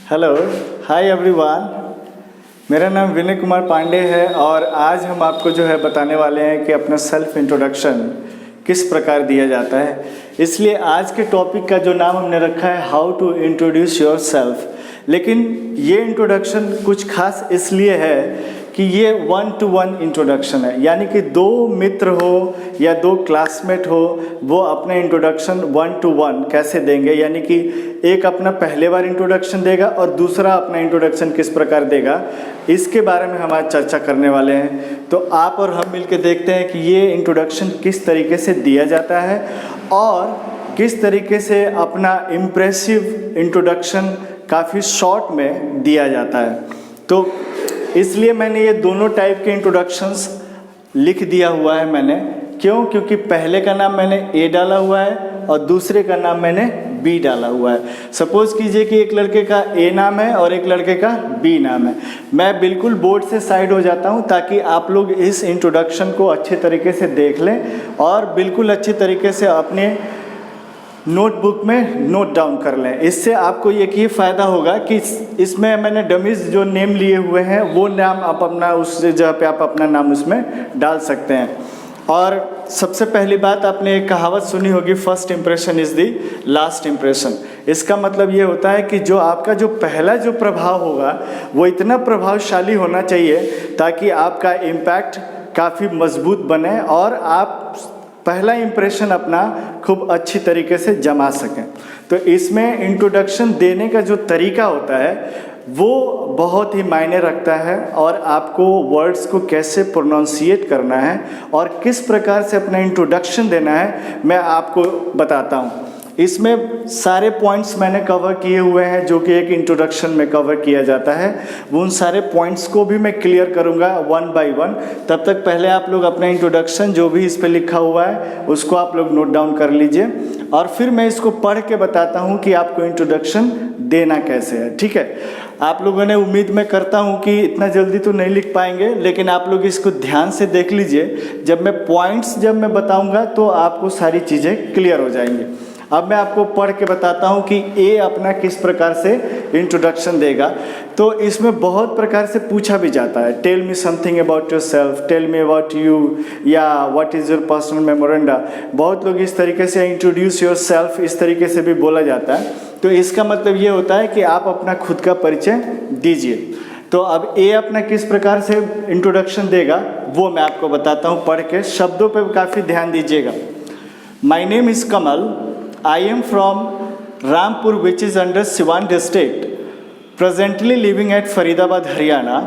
Hello, hi everyone. मेरा नाम विनय कुमार पांडे है और आज हम आपको जो है बताने वाले हैं कि अपना सेल्फ इंट्रोडक्शन किस प्रकार दिया जाता है। इसलिए आज के टॉपिक का जो नाम हमने रखा है how to introduce yourself. लेकिन ये इंट्रोडक्शन कुछ खास इसलिए है कि ये 1-to-1 इंट्रोडक्शन है, यानी कि दो मित्र हो या दो क्लासमेट हो वो अपना इंट्रोडक्शन 1-to-1 कैसे देंगे, यानी कि एक अपना पहले बार इंट्रोडक्शन देगा और दूसरा अपना इंट्रोडक्शन किस प्रकार देगा, इसके बारे में हम आज चर्चा करने वाले हैं। तो आप और हम मिलकर देखते हैं कि ये इंट्रोडक्शन किस तरीके से दिया जाता है और किस तरीके से अपना इम्प्रेसिव इंट्रोडक्शन काफ़ी शॉर्ट में दिया जाता है। तो इसलिए मैंने ये दोनों टाइप के इंट्रोडक्शंस लिख दिया हुआ है मैंने। क्यों? क्योंकि पहले का नाम मैंने ए डाला हुआ है और दूसरे का नाम मैंने बी डाला हुआ है। सपोज़ कीजिए कि एक लड़के का ए नाम है और एक लड़के का बी नाम है। मैं बिल्कुल बोर्ड से साइड हो जाता हूँ ताकि आप लोग इस इंट्रोडक्शन को अच्छे तरीके से देख लें और बिल्कुल अच्छे तरीके से अपने नोटबुक में नोट डाउन कर लें। इससे आपको ये फ़ायदा होगा कि इसमें मैंने डमीज़ जो नेम लिए हुए हैं वो नाम आप अपना उस जगह पे आप अपना नाम उसमें डाल सकते हैं। और सबसे पहली बात, आपने एक कहावत सुनी होगी, first impression is the last impression. इसका मतलब ये होता है कि जो आपका जो पहला जो प्रभाव होगा वो इतना प्रभावशाली होना चाहिए ताकि आपका इम्पैक्ट काफ़ी मजबूत बने और आप पहला इम्प्रेशन अपना खूब अच्छी तरीके से जमा सकें। तो इसमें इंट्रोडक्शन देने का जो तरीका होता है वो बहुत ही मायने रखता है और आपको वर्ड्स को कैसे प्रोनाउंसिएट करना है और किस प्रकार से अपना इंट्रोडक्शन देना है मैं आपको बताता हूँ। इसमें सारे पॉइंट्स मैंने कवर किए हुए हैं जो कि एक इंट्रोडक्शन में कवर किया जाता है। वो उन सारे पॉइंट्स को भी मैं क्लियर करूंगा 1 by 1। तब तक पहले आप लोग अपना इंट्रोडक्शन जो भी इस पे लिखा हुआ है उसको आप लोग नोट डाउन कर लीजिए और फिर मैं इसको पढ़ के बताता हूं कि आपको इंट्रोडक्शन देना कैसे है। ठीक है, आप लोगों ने उम्मीद मैं करता हूं कि इतना जल्दी तो नहीं लिख पाएंगे, लेकिन आप लोग इसको ध्यान से देख लीजिए। जब मैं बताऊंगा तो आपको सारी चीज़ें क्लियर हो जाएंगी। अब मैं आपको पढ़ के बताता हूँ कि ए अपना किस प्रकार से इंट्रोडक्शन देगा। तो इसमें बहुत प्रकार से पूछा भी जाता है, tell me something about yourself, tell me about you, या what is your personal memoranda. बहुत लोग इस तरीके से इंट्रोड्यूस योर सेल्फ इस तरीके से भी बोला जाता है। तो इसका मतलब ये होता है कि आप अपना खुद का परिचय दीजिए। तो अब ए अपना किस प्रकार से इंट्रोडक्शन देगा वो मैं आपको बताता हूँ पढ़ के। शब्दों पर काफ़ी ध्यान दीजिएगा। माई name is Kamal, I am from Rampur, which is under Siwan district, presently living at Faridabad, Haryana.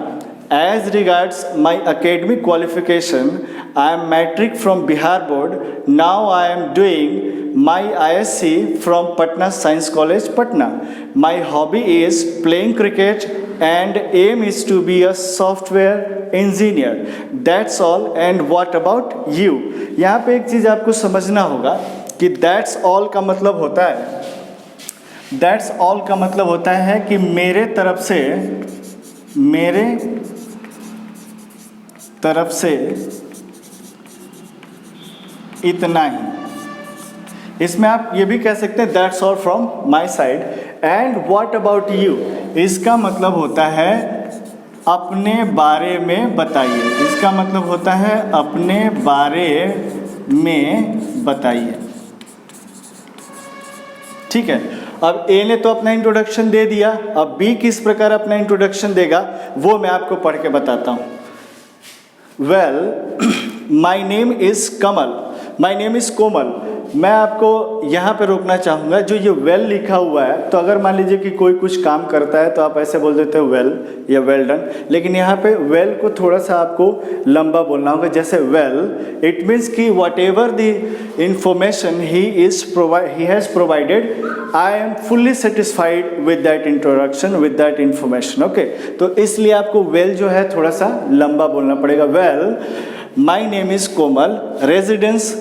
As regards my academic qualification, I am matric from Bihar board. Now I am doing my ISc from Patna Science College, Patna. My hobby is playing cricket and aim is to be a software engineer. That's all. And what about you? यहाँ पे एक चीज़ आपको समझना होगा कि that's all का मतलब होता है कि मेरे तरफ से इतना ही। इसमें आप ये भी कह सकते हैं that's all from my side. And what about you, इसका मतलब होता है अपने बारे में बताइए। इसका मतलब होता है अपने बारे में बताइए। ठीक है, अब ए ने तो अपना इंट्रोडक्शन दे दिया, अब बी किस प्रकार अपना इंट्रोडक्शन देगा वो मैं आपको पढ़ के बताता हूँ। Well, my name is Kamal, my name is Komal. मैं आपको यहाँ पे रोकना चाहूँगा, जो ये वेल लिखा हुआ है, तो अगर मान लीजिए कि कोई कुछ काम करता है तो आप ऐसे बोल देते हो वेल या वेल डन, लेकिन यहाँ पे वेल को थोड़ा सा आपको लंबा बोलना होगा। जैसे वेल, इट मीन्स कि what ever the information he has provided, I am fully satisfied with that introduction, with that information. Okay, तो इसलिए आपको वेल जो है थोड़ा सा लंबा बोलना पड़ेगा। Well, my name is Komal, residence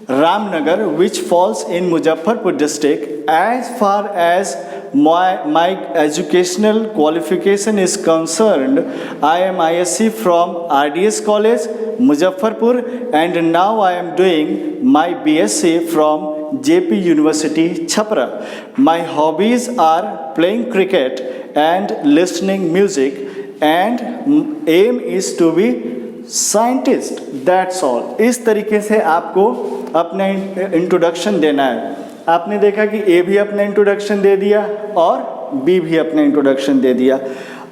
Ramnagar, which falls in Muzaffarpur district. As far as my educational qualification is concerned, I am ISc from RDS College, Muzaffarpur, and now I am doing my BSc from JP University, Chhapra. My hobbies are playing cricket and listening music, and aim is to be scientist, that's all. इस तरीके से आपको अपना introduction देना है। आपने देखा कि ए भी अपना इंट्रोडक्शन दे दिया और बी भी अपना इंट्रोडक्शन दे दिया।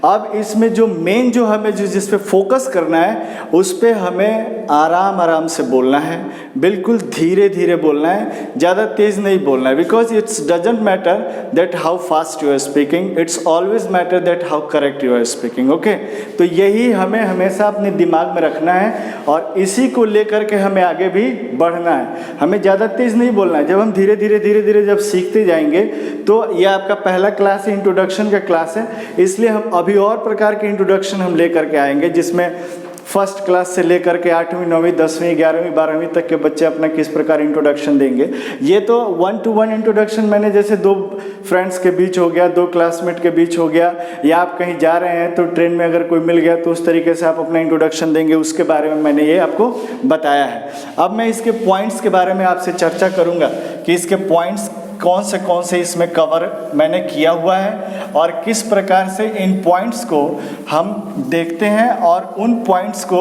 अब इसमें जो मेन जो हमें जिस पे फोकस करना है उस पे हमें आराम आराम से बोलना है, बिल्कुल धीरे धीरे बोलना है, ज़्यादा तेज़ नहीं बोलना है। Because it's doesn't matter that how fast you are speaking, it's always matter that how correct you are speaking. Okay, तो यही हमें हमेशा अपने दिमाग में रखना है और इसी को लेकर के हमें आगे भी बढ़ना है। हमें ज़्यादा तेज़ नहीं बोलना है। जब हम धीरे धीरे जब सीखते जाएंगे तो यह आपका पहला क्लास है, इंट्रोडक्शन का क्लास है। इसलिए हम अभी और प्रकार के इंट्रोडक्शन हम लेकर के आएंगे, जिसमें फर्स्ट क्लास से लेकर के 8वीं 9वीं 10वीं 11वीं 12वीं तक के बच्चे अपना किस प्रकार इंट्रोडक्शन देंगे। ये तो 1-to-1 इंट्रोडक्शन मैंने जैसे 2 फ्रेंड्स के बीच हो गया, 2 क्लासमेट के बीच हो गया, या आप कहीं जा रहे हैं तो ट्रेन में अगर कोई मिल गया तो उस तरीके से आप अपना इंट्रोडक्शन देंगे, उसके बारे में मैंने ये आपको बताया है। अब मैं इसके पॉइंट्स के बारे में आपसे चर्चा करूँगा कि इसके पॉइंट्स कौन से इसमें कवर मैंने किया हुआ है और किस प्रकार से इन पॉइंट्स को हम देखते हैं और उन पॉइंट्स को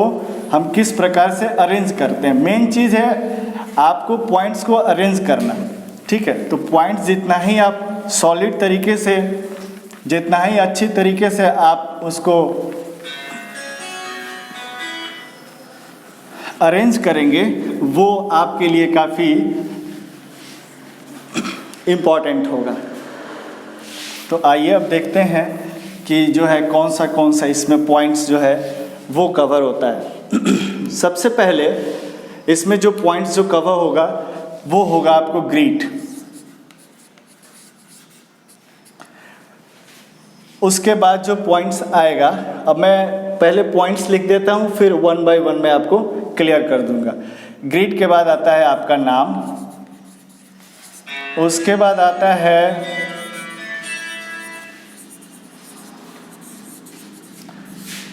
हम किस प्रकार से अरेंज करते हैं। मेन चीज़ है आपको पॉइंट्स को अरेंज करना, ठीक है। तो पॉइंट्स जितना ही आप सॉलिड तरीके से, जितना ही अच्छी तरीके से आप उसको अरेंज करेंगे वो आपके लिए काफ़ी इम्पॉर्टेंट होगा। तो आइए अब देखते हैं कि जो है कौन सा इसमें पॉइंट्स जो है वो कवर होता है। सबसे पहले इसमें जो पॉइंट्स जो कवर होगा वो होगा आपको ग्रीट। उसके बाद जो पॉइंट्स आएगा, अब मैं पहले पॉइंट्स लिख देता हूँ, फिर 1 by 1 मैं आपको क्लियर कर दूंगा। ग्रीट के बाद आता है आपका नाम, उसके बाद आता है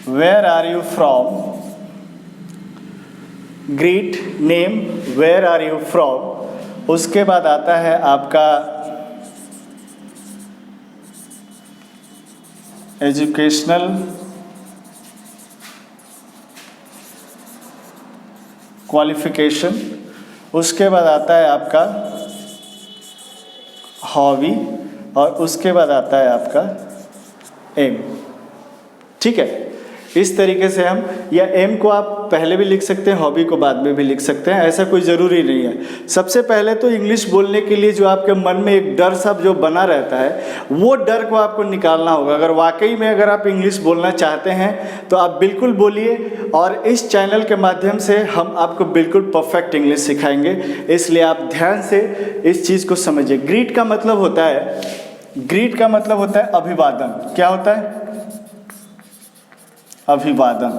where are you from, greet name where are you from. उसके बाद आता है आपका एजुकेशनल क्वालिफिकेशन। उसके बाद आता है आपका हॉबी और उसके बाद आता है आपका एम, ठीक है। इस तरीके से हम, या एम को आप पहले भी लिख सकते हैं, हॉबी को बाद में भी लिख सकते हैं, ऐसा कोई ज़रूरी नहीं है। सबसे पहले तो इंग्लिश बोलने के लिए जो आपके मन में एक डर सा जो बना रहता है वो डर को आपको निकालना होगा। अगर वाकई में अगर आप इंग्लिश बोलना चाहते हैं तो आप बिल्कुल बोलिए, और इस चैनल के माध्यम से हम आपको बिल्कुल परफेक्ट इंग्लिश सिखाएंगे, इसलिए आप ध्यान से इस चीज़ को समझिए। ग्रीट का मतलब होता है, ग्रीट का मतलब होता है अभिवादन। क्या होता है? अभिवादन।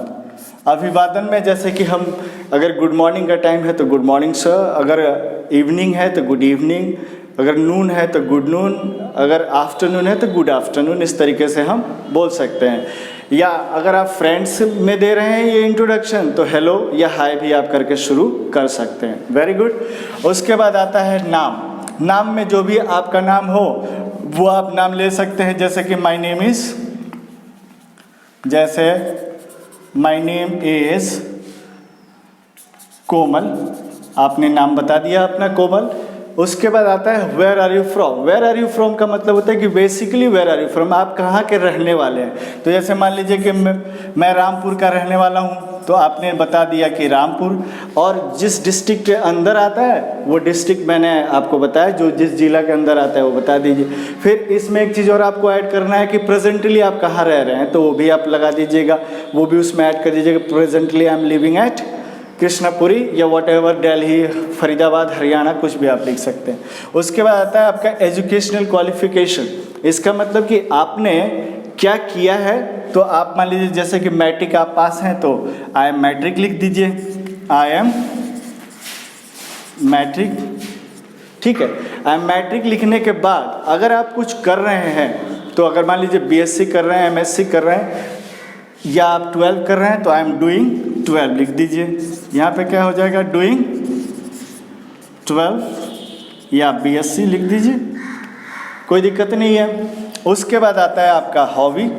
अभिवादन में जैसे कि हम अगर गुड मॉर्निंग का टाइम है तो गुड मॉर्निंग सर, अगर इवनिंग है तो गुड इवनिंग, अगर नून है तो गुड नून, अगर आफ्टरनून है तो गुड आफ्टरनून, इस तरीके से हम बोल सकते हैं। या अगर आप फ्रेंड्स में दे रहे हैं ये इंट्रोडक्शन तो हेलो या हाय भी आप करके शुरू कर सकते हैं। Very good. उसके बाद आता है नाम। नाम में जो भी आपका नाम हो वो आप नाम ले सकते हैं, जैसे कि माय नेम इज़, जैसे माय नेम इज कोमल, आपने नाम बता दिया अपना कोमल। उसके बाद आता है where are you from. Where are you from का मतलब होता है कि basically where are you from, आप कहाँ के रहने वाले हैं। तो जैसे मान लीजिए कि मैं रामपुर का रहने वाला हूँ, तो आपने बता दिया कि रामपुर, और जिस डिस्ट्रिक्ट के अंदर आता है वो डिस्ट्रिक्ट मैंने आपको बताया, जो जिस जिला के अंदर आता है वो बता दीजिए। फिर इसमें एक चीज़ और आपको ऐड करना है कि प्रेजेंटली आप कहाँ रह रहे हैं, तो वो भी आप लगा दीजिएगा, वो भी उसमें ऐड कर दीजिएगा। Presently I am living at Krishnapuri या वॉट एवर, दिल्ली, फरीदाबाद, हरियाणा, कुछ भी आप लिख सकते हैं। उसके बाद आता है आपका एजुकेशनल क्वालिफिकेशन। इसका मतलब कि आपने क्या किया है। तो आप मान लीजिए जैसे कि मैट्रिक आप पास हैं तो आई एम मैट्रिक लिख दीजिए, आई एम मैट्रिक, ठीक है। आई एम मैट्रिक लिखने के बाद अगर आप कुछ कर रहे हैं, तो अगर मान लीजिए बीएससी कर रहे हैं, एमएससी कर रहे हैं, या आप 12 कर रहे हैं तो आई एम डूइंग 12 लिख दीजिए। यहाँ पे क्या हो जाएगा, डूइंग 12, या BSc लिख दीजिए, कोई दिक्कत नहीं है। उसके बाद आता है आपका हॉबी।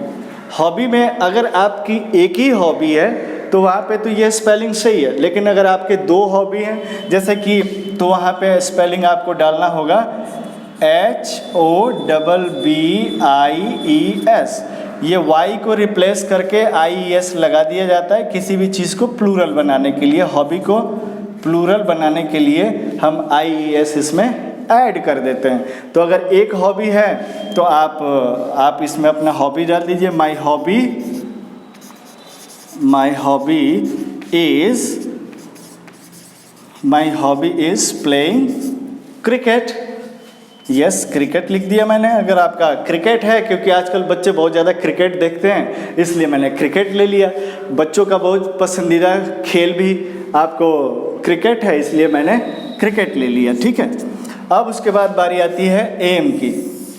हॉबी में अगर आपकी एक ही हॉबी है तो वहाँ पे तो ये स्पेलिंग सही है, लेकिन अगर आपके 2 हॉबी हैं जैसे कि, तो वहाँ पे स्पेलिंग आपको डालना होगा HOBBIES। ये Y को रिप्लेस करके IES लगा दिया जाता है किसी भी चीज़ को प्लूरल बनाने के लिए। हॉबी को प्लूरल बनाने के लिए हम IES इसमें ऐड कर देते हैं। तो अगर एक हॉबी है तो आप इसमें अपना हॉबी डाल दीजिए। My hobby is playing cricket. Yes, cricket लिख दिया मैंने। अगर आपका क्रिकेट है, क्योंकि आजकल बच्चे बहुत ज़्यादा क्रिकेट देखते हैं इसलिए मैंने क्रिकेट ले लिया। बच्चों का बहुत पसंदीदा खेल भी आपको क्रिकेट है इसलिए मैंने क्रिकेट ले लिया, ठीक है। अब उसके बाद बारी आती है एम की।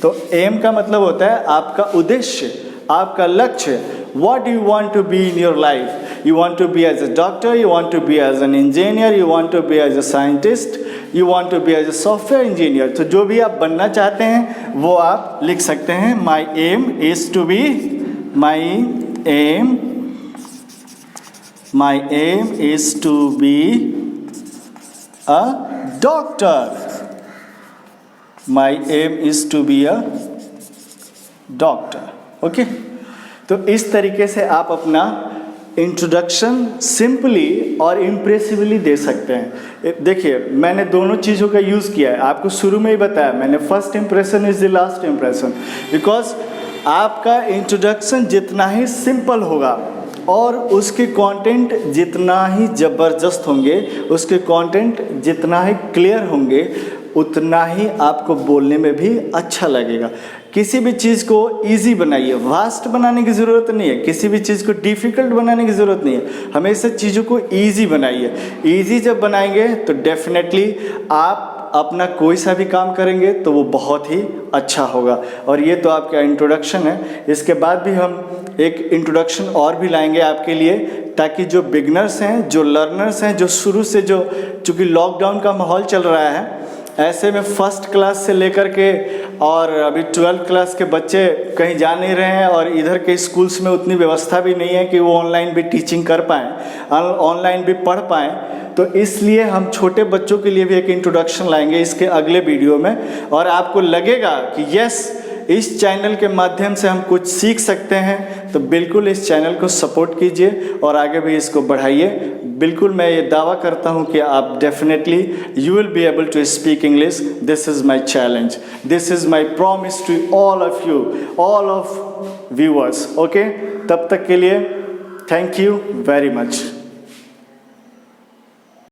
तो एम का मतलब होता है आपका उद्देश्य, आपका लक्ष्य। What do you want to be in your life? You want to be as a doctor, you want to be as an engineer, you want to be as a scientist, you want to be as a software engineer। तो जो भी आप बनना चाहते हैं वो आप लिख सकते हैं। My aim is to be a doctor। My aim is to be a doctor। Okay, तो इस तरीके से आप अपना इंट्रोडक्शन सिंपली और इम्प्रेसिवली दे सकते हैं। देखिए, मैंने दोनों चीज़ों का यूज़ किया है, आपको शुरू में ही बताया मैंने, first impression is the last impression. Because आपका इंट्रोडक्शन जितना ही सिंपल होगा और उसके कंटेंट जितना ही ज़बरदस्त होंगे, उसके कंटेंट जितना ही क्लियर होंगे, उतना ही आपको बोलने में भी अच्छा लगेगा। किसी भी चीज़ को इजी बनाइए, वास्ट बनाने की ज़रूरत नहीं है, किसी भी चीज़ को डिफ़िकल्ट बनाने की ज़रूरत नहीं है, हमेशा चीज़ों को इजी बनाइए। इजी जब बनाएंगे तो डेफिनेटली आप अपना कोई सा भी काम करेंगे तो वो बहुत ही अच्छा होगा। और ये तो आपका इंट्रोडक्शन है। इसके बाद भी हम एक इंट्रोडक्शन और भी लाएंगे आपके लिए, ताकि जो बिगनर्स हैं, जो लर्नर्स हैं, जो शुरू से चूँकि लॉकडाउन का माहौल चल रहा है, ऐसे में फर्स्ट क्लास से लेकर के और अभी 12th क्लास के बच्चे कहीं जा नहीं रहे हैं और इधर के स्कूल्स में उतनी व्यवस्था भी नहीं है कि वो ऑनलाइन भी टीचिंग कर पाएँ, ऑनलाइन भी पढ़ पाएँ। तो इसलिए हम छोटे बच्चों के लिए भी एक इंट्रोडक्शन लाएंगे इसके अगले वीडियो में। और आपको लगेगा कि यस, इस चैनल के माध्यम से हम कुछ सीख सकते हैं, तो बिल्कुल इस चैनल को सपोर्ट कीजिए और आगे भी इसको बढ़ाइए। बिल्कुल मैं ये दावा करता हूँ कि आप definitely you will be able to speak English. This is my challenge, this is my promise to all of you, all of viewers. Okay, तब तक के लिए थैंक यू वेरी मच।